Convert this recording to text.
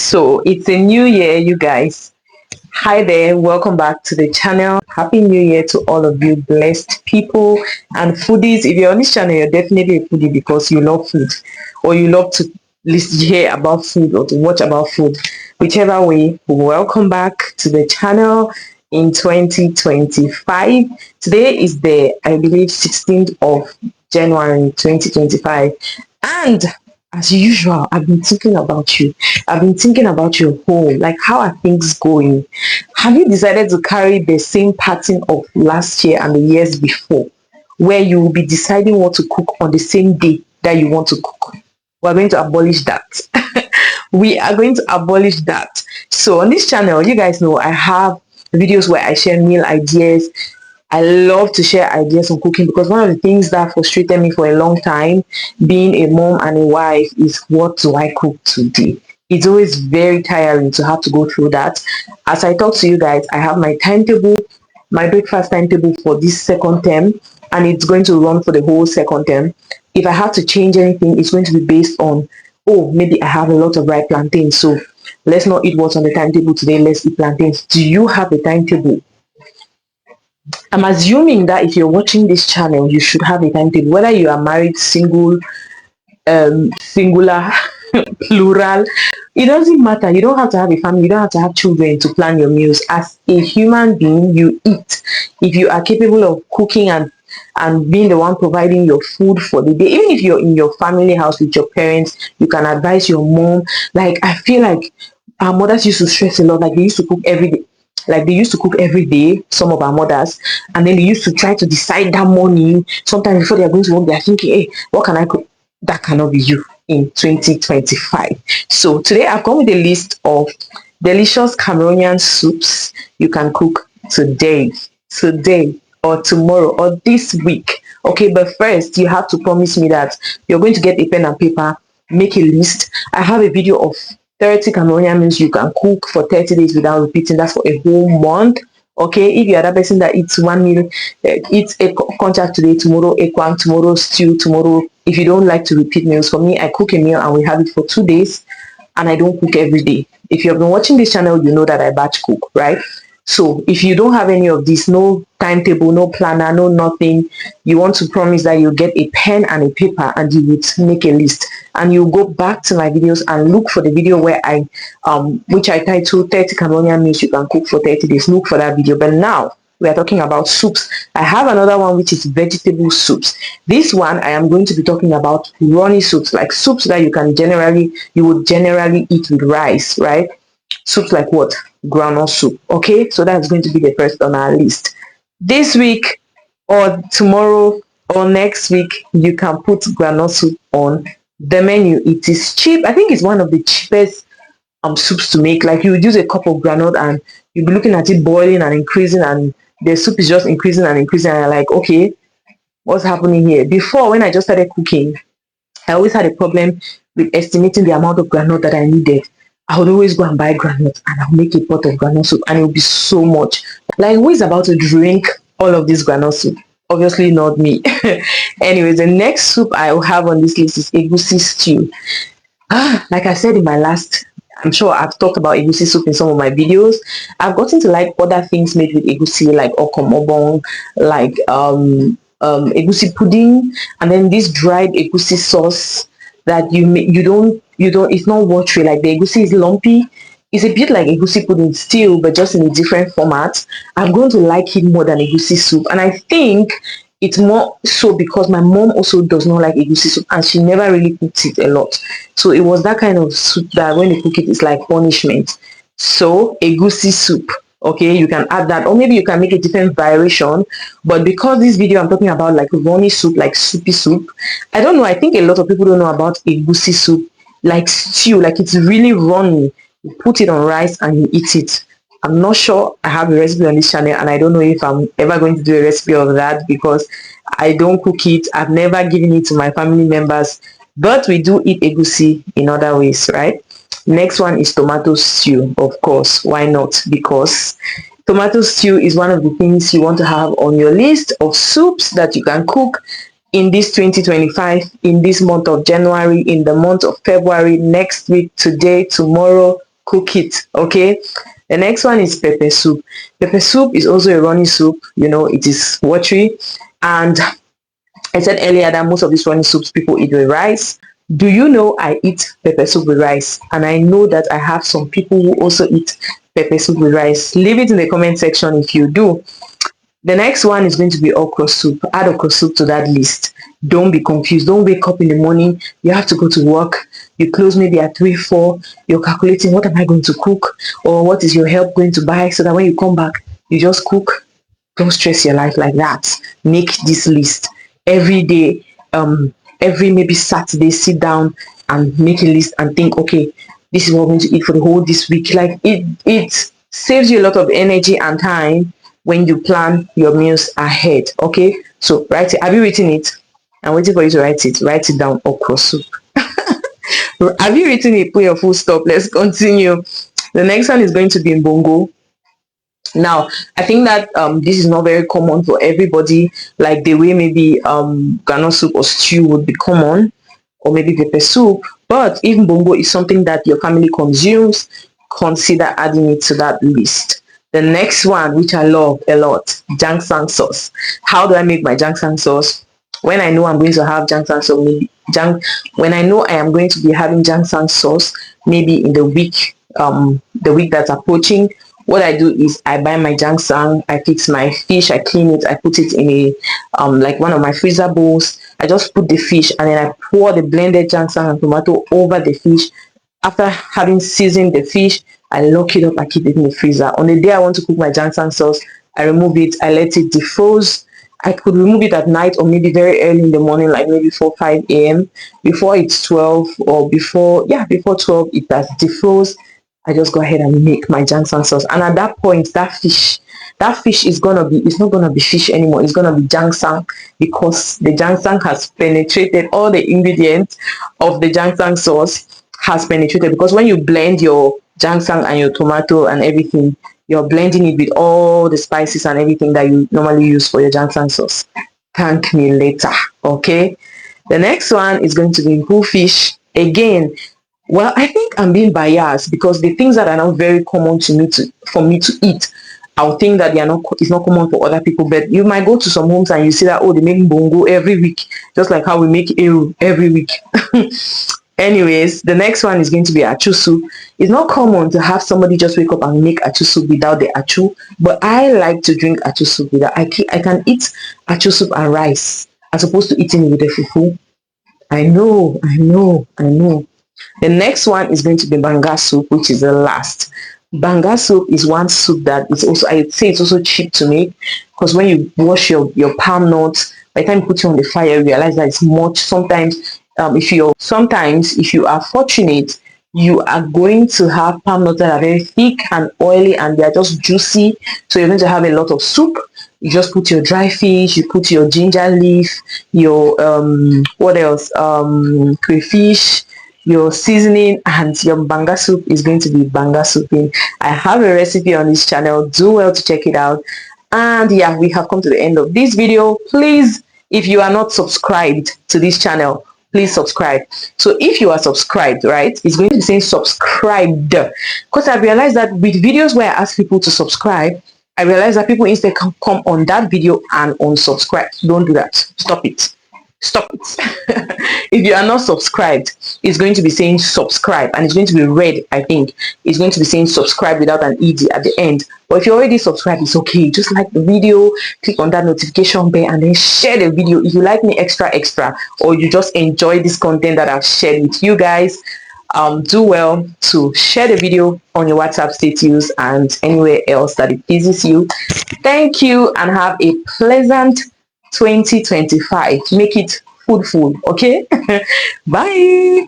So it's a new year, you guys. Hi there, welcome back to the channel. Happy New Year to all of you blessed people and foodies. If you're on this channel, you're definitely a foodie because you love food or you love to hear about food or to watch about food. Whichever way, welcome back to the channel in 2025. Today is the, I believe, 16th of January 2025. And as usual, I've been thinking about you. I've been thinking about your home. Like, how are things going? Have you decided to carry the same pattern of last year and the years before, where you will be deciding what to cook on the same day that you want to cook? We're going to abolish that. We are going to abolish that. So on this channel, you guys know I have videos where I share meal ideas. I love to share ideas on cooking because one of the things that frustrated me for a long time, being a mom and a wife, is what do I cook today? It's always very tiring to have to go through that. As I talk to you guys, I have my timetable, my breakfast timetable for this second term, and it's going to run for the whole second term. If I have to change anything, it's going to be based on, oh, maybe I have a lot of ripe plantains, so let's not eat what's on the timetable today, let's eat plantains. Do you have a timetable? I'm assuming that if you're watching this channel, you should have a timetable, whether you are married, single, singular, plural. It doesn't matter. You don't have to have a family. You don't have to have children to plan your meals. As a human being, you eat. If you are capable of cooking and being the one providing your food for the day, even if you're in your family house with your parents, you can advise your mom. Like, I feel like our mothers used to stress a lot. Like, they used to cook every day. Like, they used to cook every day, some of our mothers, and then they used to try to decide that morning. Sometimes before they are going to work, they are thinking, hey, what can I cook? That cannot be you in 2025. So today I've come with a list of delicious Cameroonian soups you can cook today, or tomorrow, or this week. Okay, but first you have to promise me that you're going to get a pen and paper, make a list. I have a video of 30 Cameroonian meals you can cook for 30 days without repeating. That's for a whole month. Okay, if you are that person that eats one meal, eats a contact today, tomorrow ekwang, tomorrow stew, tomorrow. If you don't like to repeat meals, for me, I cook a meal and we have it for 2 days, and I don't cook every day. If you have been watching this channel, you know that I batch cook, right? So if you don't have any of this, no timetable, no planner, no nothing, you want to promise that you'll get a pen and a paper and you would make a list, and you go back to my videos and look for the video where I which I titled 30 Cameroonian meals you can cook for 30 days. Look for that video. But now we are talking about soups. I have another one which is vegetable soups. This one I am going to be talking about runny soups, like soups that you would generally eat with rice, right? Soups like what? Groundnut soup. Okay, so that's going to be the first on our list. This week or tomorrow or next week, you can put groundnut soup on the menu. It is cheap. I think it's one of the cheapest soups to make. Like, you would use a cup of groundnut and you'll be looking at it boiling and increasing, and the soup is just increasing and increasing, and you're like, okay, what's happening here? Before, when I just started cooking, I always had a problem with estimating the amount of groundnut that I needed. I would always go and buy groundnut and I'll make a pot of groundnut soup, and it will be so much. Like, who is about to drink all of this groundnut soup? Obviously not me. Anyways, the next soup I will have on this list is egusi stew. Like I said in my last, I'm sure I've talked about egusi soup in some of my videos. I've gotten to like other things made with egusi, like okomobong, like egusi pudding, and then this dried egusi sauce that it's not watery. Like, the egusi is lumpy. It's a bit like egusi pudding still, but just in a different format. I'm going to like it more than egusi soup, and I think it's more so because my mom also does not like egusi soup, and she never really cooks it a lot. So it was that kind of soup that when they cook it, it's like punishment. So egusi soup, okay, you can add that, or maybe you can make a different variation. But because this video I'm talking about like runny soup, like soupy soup, I don't know, I think a lot of people don't know about egusi soup, like stew. Like, it's really runny. You put it on rice and you eat it. I'm not sure I have a recipe on this channel, and I don't know if I'm ever going to do a recipe of that because I don't cook it. I've never given it to my family members, but we do eat egusi in other ways, right? Next one is tomato stew. Of course, why not? Because tomato stew is one of the things you want to have on your list of soups that you can cook in this 2025, in this month of January, in the month of February, next week, today, tomorrow, cook it. Okay, the next one is pepper soup. Pepper soup is also a runny soup. It is watery, and I said earlier that most of these runny soups people eat with rice. Do you know I eat pepper soup with rice? And I know that I have some people who also eat pepper soup with rice. Leave it in the comment section if you do. The next one is going to be okra soup. Add okra soup to that list. Don't be confused. Don't wake up in the morning. You have to go to work. You close maybe at 3, 4. You're calculating, what am I going to cook? Or what is your help going to buy? So that when you come back, you just cook. Don't stress your life like that. Make this list every day. Every maybe Saturday, sit down and make a list and think, okay, this is what I'm going to eat for the whole this week. Like it saves you a lot of energy and time when you plan your meals ahead. Okay, so write it. Have you written it? I'm waiting for you to write it. Write it down. Okra soup. Have you written it? Put your full stop. Let's continue. The next one is going to be in bongo. Now, I think that this is not very common for everybody, like the way maybe gano soup or stew would be common, or maybe pepper soup. But if bongo is something that your family consumes, consider adding it to that list. The next one, which I love a lot, jangsang sauce. How do I make my jangsang sauce? When I know I'm going to have jangsang sauce, when I know I am going to be having jangsang sauce, maybe in the week that's approaching, what I do is I buy my jangsang, I fix my fish, I clean it, I put it in a like one of my freezer bowls. I just put the fish and then I pour the blended jangsang and tomato over the fish. After having seasoned the fish, I lock it up, I keep it in the freezer. On the day I want to cook my jangsang sauce, I remove it, I let it defroze. I could remove it at night or maybe very early in the morning, like maybe 4, 5 a.m. Before it's 12 or before 12, it has defrozed. I just go ahead and make my jangsang sauce. And at that point, that fish is it's not gonna be fish anymore. It's gonna be jangsang, because the jangsang has penetrated all the ingredients of the jangsang sauce has penetrated. Because when you blend your jangsang and your tomato and everything, you're blending it with all the spices and everything that you normally use for your jangsang sauce. Thank me later. Okay. The next one is going to be whole fish. Again, well, I think I'm being biased because the things that are not very common for me to eat, I'll think that it's not common for other people. But you might go to some homes and you see that, oh, they make bongo every week, just like how we make eru every week. Anyways, the next one is going to be achu soup. It's not common to have somebody just wake up and make achu soup without the achu, but I like to drink achu soup without. I can eat achu soup and rice as opposed to eating it with the fufu. I know. The next one is going to be banga soup, which is the last. Banga soup is one soup that is also, I'd say it's also cheap to make, because when you wash your palm nuts, by the time you put it on the fire, you realize that it's much. Sometimes if you are fortunate, you are going to have palm nuts that are very thick and oily and they are just juicy. So you're going to have a lot of soup. You just put your dry fish, you put your ginger leaf, your what else? Crayfish, your seasoning, and your banga soup is going to be banga souping. I have a recipe on this channel. Do well to check it out. And yeah, we have come to the end of this video. Please, if you are not subscribed to this channel, please subscribe. So if you are subscribed, right, it's going to be saying subscribed, because I realized that with videos where I ask people to subscribe, I realized that people instead come on that video and unsubscribe. Don't do that. Stop it. If you are not subscribed, it's going to be saying subscribe, and it's going to be red. I think it's going to be saying subscribe without an ed at the end. But if you're already subscribed, it's okay. Just like the video, click on that notification bell, and then share the video if you like me extra, or you just enjoy this content that I've shared with you guys. Do well to share the video on your WhatsApp status and anywhere else that it pleases you. Thank you, and have a pleasant 2025. Make it food, okay? Bye.